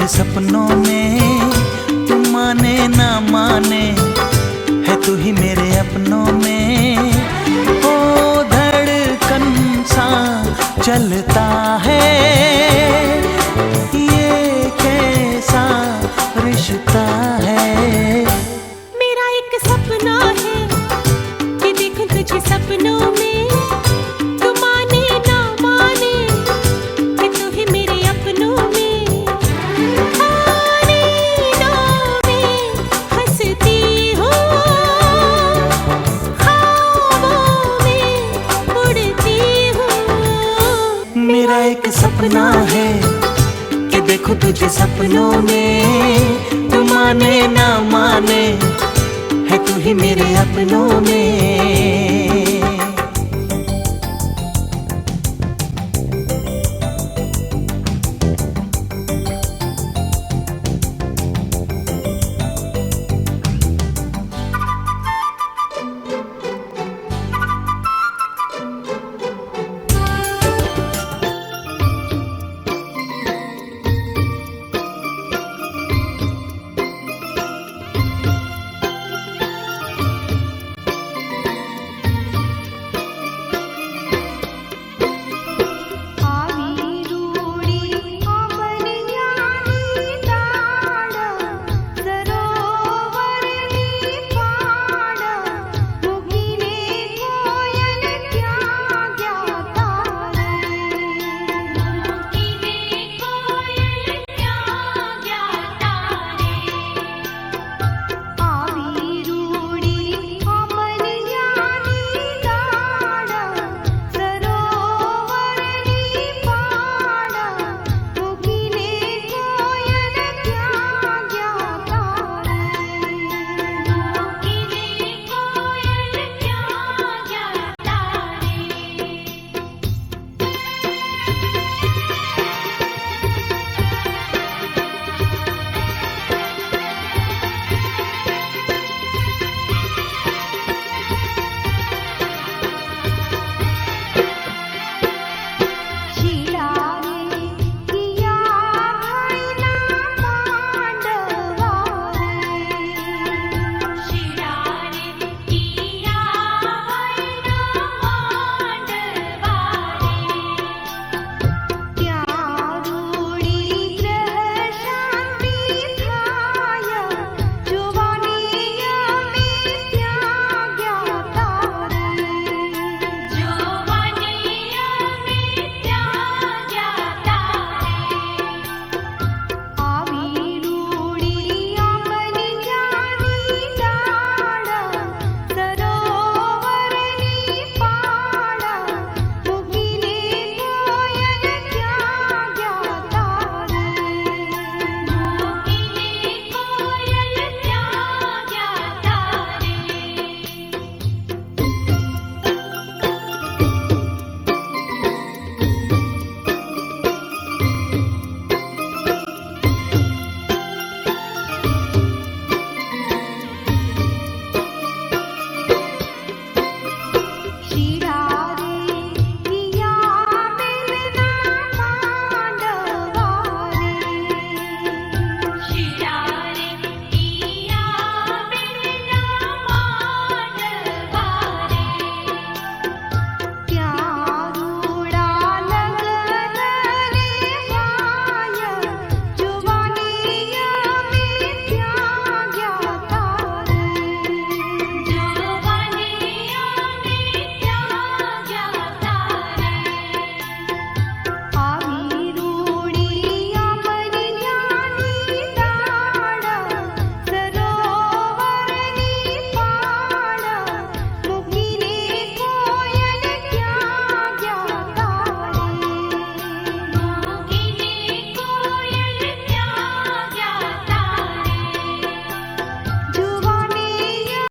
तुझे सपनों में, तू माने ना माने है तू ही मेरे अपनों में। ओ धड़कन सा चलता है, ये कैसा रिश्ता है। मेरा एक सपना है कि देखूं तुझे सपनों में, तू माने ना माने कि तू ही मेरे अपनों में। नींदों में हंसती हूँ, ख्वाबों में उड़ती हूँ। मेरा एक सपना है कि देखो तुझे सपनों में, तू माने ना माने है तू ही मेरे अपनों में।